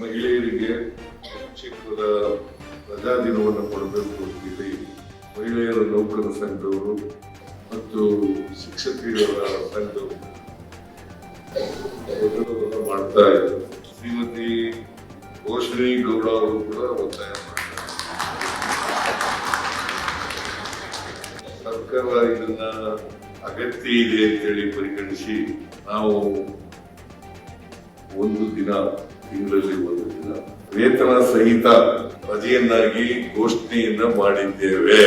ಮಹಿಳೆಯರಿಗೆ ಚಿಕ್ಕದ ರಜಾ ದಿನವನ್ನು ಕೊಡಬೇಕು ಅಂತೇಳಿ ಮಹಿಳೆಯರ ನೌಕರ ಸಂಘದವರು ಮತ್ತು ಶಿಕ್ಷಕಿಯರ ಸಂಘದವರು ಮಾಡ್ತಾ ಇದ್ದಾರೆ. ಶ್ರೀಮತಿ ಘೋಷಣಿ ಗೌಡ ಅವರು ಕೂಡ ಒತ್ತಾಯ ಮಾಡ್ತಾರೆ. ಸರ್ಕಾರ ಇದನ್ನ ಅಗತ್ಯ ಇದೆ ಅಂತೇಳಿ ಪರಿಗಣಿಸಿ ನಾವು ಒಂದು ದಿನ, ತಿಂಗಳಲ್ಲಿ ಒಂದು ದಿನ ವೇತನ ಸಹಿತ ರಜೆಯನ್ನಾಗಿ ಘೋಷಣೆಯನ್ನ ಮಾಡಿದ್ದೇವೆ.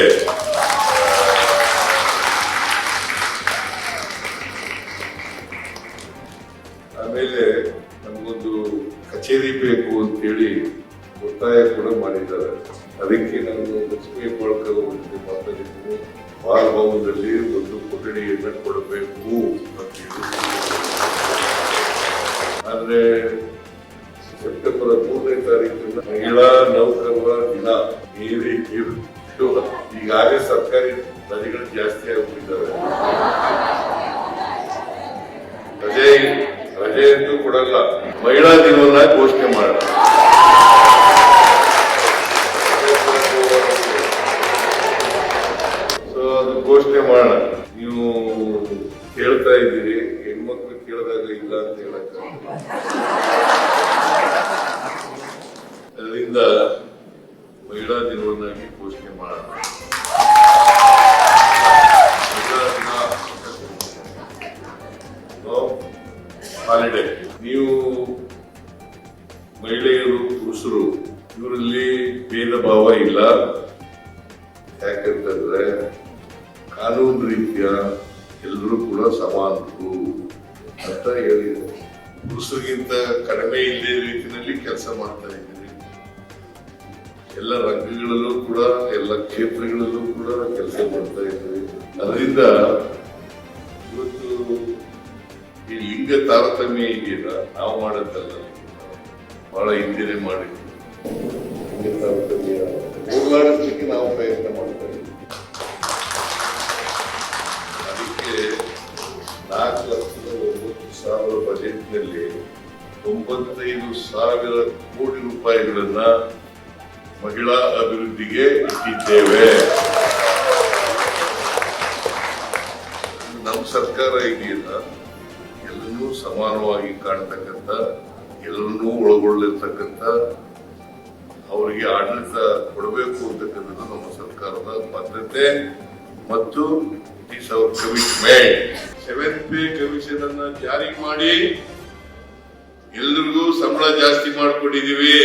ಆಮೇಲೆ ನಮಗೊಂದು ಕಚೇರಿ ಬೇಕು ಅಂತೇಳಿ ಒತ್ತಾಯ ಕೂಡ ಮಾಡಿದ್ದಾರೆ. ಅದಕ್ಕೆ ನಾನು ಲಕ್ಷ್ಮೀ ಹೆಬ್ಬಾಳ್ಕರ್ ಅವರಿಗೆ ಮಾತಾಡಿದ್ದೀನಿ. ಬಾಲಭವನದಲ್ಲಿ ಒಂದು ಕೊಠಡಿಯನ್ನ ಕೊಡಬೇಕು ಅಂತ ಹೇಳಿ. ಆದ್ರೆ ಸೆಪ್ಟೆಂಬರ್ 3ನೇ ತಾರೀಕಿನ ಮಹಿಳಾ ನೌಕರರ ದಿನ ಈಗಾಗಲೇ ಸರ್ಕಾರಿ ರಜೆಗಳು ಜಾಸ್ತಿ ಆಗ್ಬಿಟ್ಟಿದ್ದಾವೆ. ರಜೆ ಅಂತೂ ಕೊಡಲ್ಲ, ಮಹಿಳಾ ದಿನವನ್ನ ಘೋಷಣೆ ಮಾಡೋಣ. ಸೊ ಅದು ಘೋಷಣೆ ಮಾಡೋಣ. ನೀವು ಕೇಳ್ತಾ ಇದ್ದೀರಿ, ಹೆಣ್ಮಕ್ಳು ಕೇಳಿದಾಗ ಇಲ್ಲ ಅಂತ ಹೇಳಕ್ಕ. ಅದರಿಂದ ಮಹಿಳಾ ದಿನವನ್ನಾಗಿ ಘೋಷಣೆ ಮಾಡೋಣ. ಹಾಲಿಡೇ. ನೀವು ಮಹಿಳೆಯರು ಪುರುಷರು ಇವರಲ್ಲಿ ಭೇದ ಭಾವ ಇಲ್ಲ. ಯಾಕಂತಂದ್ರೆ ಕಾನೂನು ರೀತಿಯ ಎಲ್ಲರೂ ಕೂಡ ಸಮಾನರು ಅಂತ ಹೇಳಿದೆ. ಪುರುಷರಿಗಿಂತ ಕಡಿಮೆ ಇಲ್ಲದ ರೀತಿಯಲ್ಲಿ ಕೆಲಸ ಮಾಡ್ತಾ ಇದ್ದೀರಿ. ಎಲ್ಲ ರಂಗಗಳಲ್ಲೂ ಕೂಡ, ಎಲ್ಲ ಕ್ಷೇತ್ರಗಳಲ್ಲೂ ಕೂಡ ಕೆಲಸ ಮಾಡ್ತಾ ಇದ್ದೀರಿ. ಅದರಿಂದ ಇವತ್ತು ಈ ಲಿಂಗ ತಾರತಮ್ಯ ಇದೆಯಲ್ಲ, ನಾವು ಮಾಡೋದಲ್ಲ, ಬಹಳ ಹಿಂದೆನೆ ಮಾಡಿದ್ವಿ. ಲಿಂಗ ತಾರತಮ್ಯ ಹೋರಾಡಲಿಕ್ಕೆ ನಾವು ಪ್ರಯತ್ನ ಮಾಡ್ತಾ ಇದ್ದೀವಿ. ಅದಕ್ಕೆ 4,90,000 ಬಜೆಟ್ನಲ್ಲಿ 95,000 ಕೋಟಿ ರೂಪಾಯಿಗಳನ್ನ ಮಹಿಳಾ ಅಭಿವೃದ್ಧಿಗೆ ಇಟ್ಟಿದ್ದೇವೆ. ನಮ್ಮ ಸರ್ಕಾರ ಇದೆಯಲ್ಲ, ಎಲ್ಲರೂ ಸಮಾನವಾಗಿ ಕಾಣ್ತಕ್ಕಂಥ, ಎಲ್ಲರನ್ನೂ ಒಳಗೊಳ್ಳಿರ್ತಕ್ಕಂಥ, ಅವರಿಗೆ ಆಡಳಿತ ಕೊಡಬೇಕು ಅಂತಕ್ಕಂಥದ್ದು ನಮ್ಮ ಸರ್ಕಾರದ ಬದ್ಧತೆ ಮತ್ತು it is our commitment. 7th pay commission ಅನ್ನ ಜಾರಿ ಮಾಡಿ ಎಲ್ರಿಗೂ ಸಂಬಳ ಜಾಸ್ತಿ ಮಾಡಿಕೊಂಡಿದೀವಿ.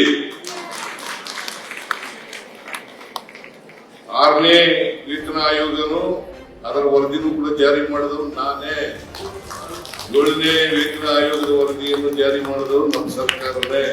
6ನೇ ವೇತನ ಆಯೋಗನು ಅದರ ವರದಿನೂ ಕೂಡ ಜಾರಿ ಮಾಡಿದವರು ನಾನೇ. 7ನೇ ವೇತನ ಆಯೋಗದ ವರದಿಯನ್ನು ಜಾರಿ ಮಾಡಿದವರು ನಮ್ಮ ಸರ್ಕಾರನೇ.